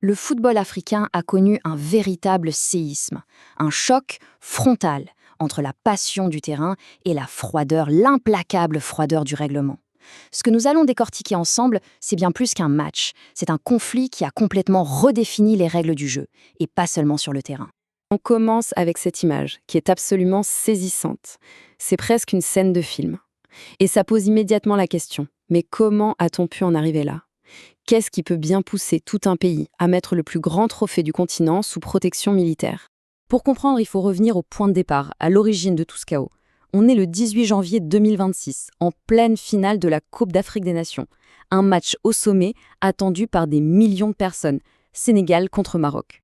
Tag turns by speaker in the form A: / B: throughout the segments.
A: Le football africain a connu un véritable séisme, un choc frontal entre la passion du terrain et la froideur, l'implacable froideur du règlement. Ce que nous allons décortiquer ensemble, c'est bien plus qu'un match, c'est un conflit qui a complètement redéfini les règles du jeu, et pas seulement sur le terrain.
B: On commence avec cette image, qui est absolument saisissante. C'est presque une scène de film. Et ça pose immédiatement la question, mais comment a-t-on pu en arriver là? Qu'est-ce qui peut bien pousser tout un pays à mettre le plus grand trophée du continent sous protection militaire? Pour comprendre, il faut revenir au point de départ, à l'origine de tout ce chaos. On est le 18 janvier 2026, en pleine finale de la Coupe d'Afrique des Nations. Un match au sommet, attendu par des millions de personnes. Sénégal contre Maroc.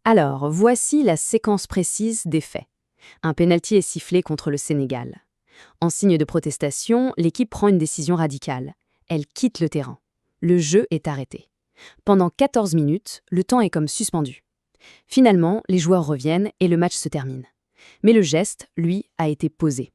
B: Alors, voici la séquence précise des faits. Un pénalty est sifflé contre le Sénégal. En signe de protestation, l'équipe prend une décision radicale. Elle quitte le terrain. Le jeu est arrêté. Pendant 14 minutes, le temps est comme suspendu. Finalement, les joueurs reviennent et le match se termine. Mais le geste, lui, a été posé.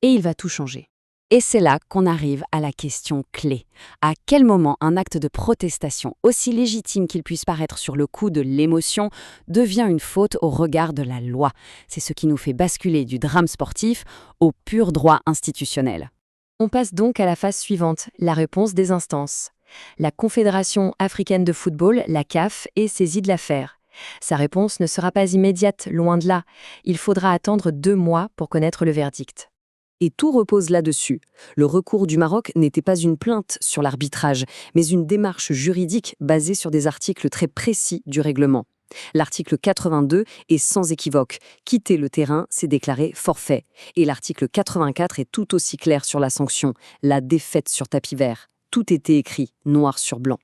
B: Et il va tout changer. Et c'est là qu'on arrive à la question clé. À quel moment un acte de protestation, aussi légitime qu'il puisse paraître sur le coup de l'émotion, devient une faute au regard de la loi? C'est ce qui nous fait basculer du drame sportif au pur droit institutionnel. On passe donc à la phase suivante, la réponse des instances. La Confédération africaine de football, la CAF, est saisie de l'affaire. Sa réponse ne sera pas immédiate, loin de là. Il faudra attendre 2 mois pour connaître le verdict.
C: Et tout repose là-dessus. Le recours du Maroc n'était pas une plainte sur l'arbitrage, mais une démarche juridique basée sur des articles très précis du règlement. L'article 82 est sans équivoque. Quitter le terrain, c'est déclarer forfait. Et l'article 84 est tout aussi clair sur la sanction, la défaite sur tapis vert. Tout était écrit, noir sur blanc.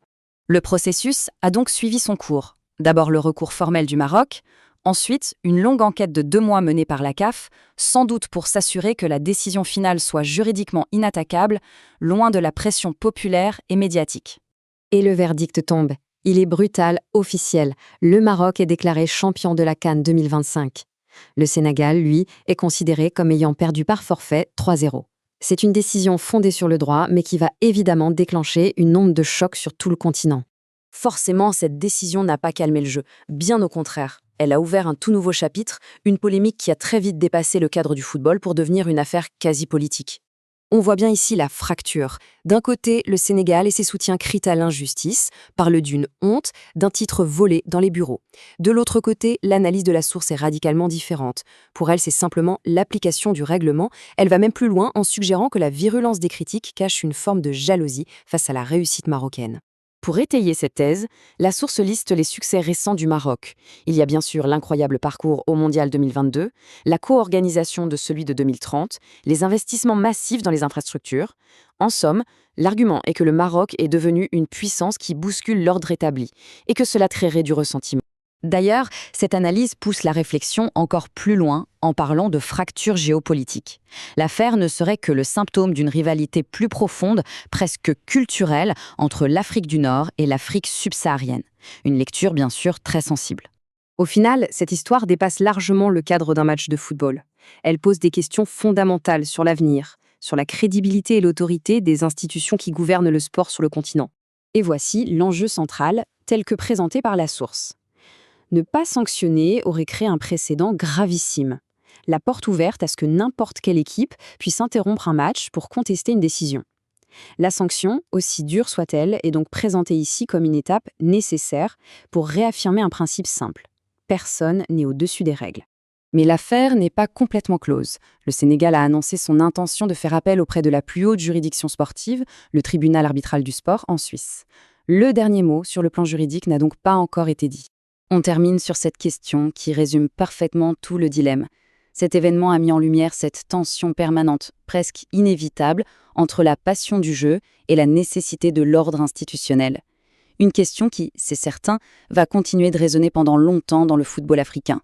B: Le processus a donc suivi son cours. D'abord le recours formel du Maroc, ensuite une longue enquête de 2 mois menée par la CAF, sans doute pour s'assurer que la décision finale soit juridiquement inattaquable, loin de la pression populaire et médiatique.
D: Et le verdict tombe. Il est brutal, officiel. Le Maroc est déclaré champion de la CAN 2025. Le Sénégal, lui, est considéré comme ayant perdu par forfait 3-0. C'est une décision fondée sur le droit, mais qui va évidemment déclencher une onde de choc sur tout le continent.
C: Forcément, cette décision n'a pas calmé le jeu, bien au contraire. Elle a ouvert un tout nouveau chapitre, une polémique qui a très vite dépassé le cadre du football pour devenir une affaire quasi politique. On voit bien ici la fracture. D'un côté, le Sénégal et ses soutiens crient à l'injustice, parlent d'une honte, d'un titre volé dans les bureaux. De l'autre côté, l'analyse de la source est radicalement différente. Pour elle, c'est simplement l'application du règlement. Elle va même plus loin en suggérant que la virulence des critiques cache une forme de jalousie face à la réussite marocaine. Pour étayer cette thèse, la source liste les succès récents du Maroc. Il y a bien sûr l'incroyable parcours au Mondial 2022, la co-organisation de celui de 2030, les investissements massifs dans les infrastructures. En somme, l'argument est que le Maroc est devenu une puissance qui bouscule l'ordre établi et que cela créerait du ressentiment. D'ailleurs, cette analyse pousse la réflexion encore plus loin en parlant de fracture géopolitique. L'affaire ne serait que le symptôme d'une rivalité plus profonde, presque culturelle, entre l'Afrique du Nord et l'Afrique subsaharienne. Une lecture bien sûr très sensible.
D: Au final, cette histoire dépasse largement le cadre d'un match de football. Elle pose des questions fondamentales sur l'avenir, sur la crédibilité et l'autorité des institutions qui gouvernent le sport sur le continent. Et voici l'enjeu central, tel que présenté par la source. Ne pas sanctionner aurait créé un précédent gravissime. La porte ouverte à ce que n'importe quelle équipe puisse interrompre un match pour contester une décision. La sanction, aussi dure soit-elle, est donc présentée ici comme une étape nécessaire pour réaffirmer un principe simple. Personne n'est au-dessus des règles.
B: Mais l'affaire n'est pas complètement close. Le Sénégal a annoncé son intention de faire appel auprès de la plus haute juridiction sportive, le tribunal arbitral du sport, en Suisse. Le dernier mot sur le plan juridique n'a donc pas encore été dit. On termine sur cette question qui résume parfaitement tout le dilemme. Cet événement a mis en lumière cette tension permanente, presque inévitable, entre la passion du jeu et la nécessité de l'ordre institutionnel. Une question qui, c'est certain, va continuer de résonner pendant longtemps dans le football africain.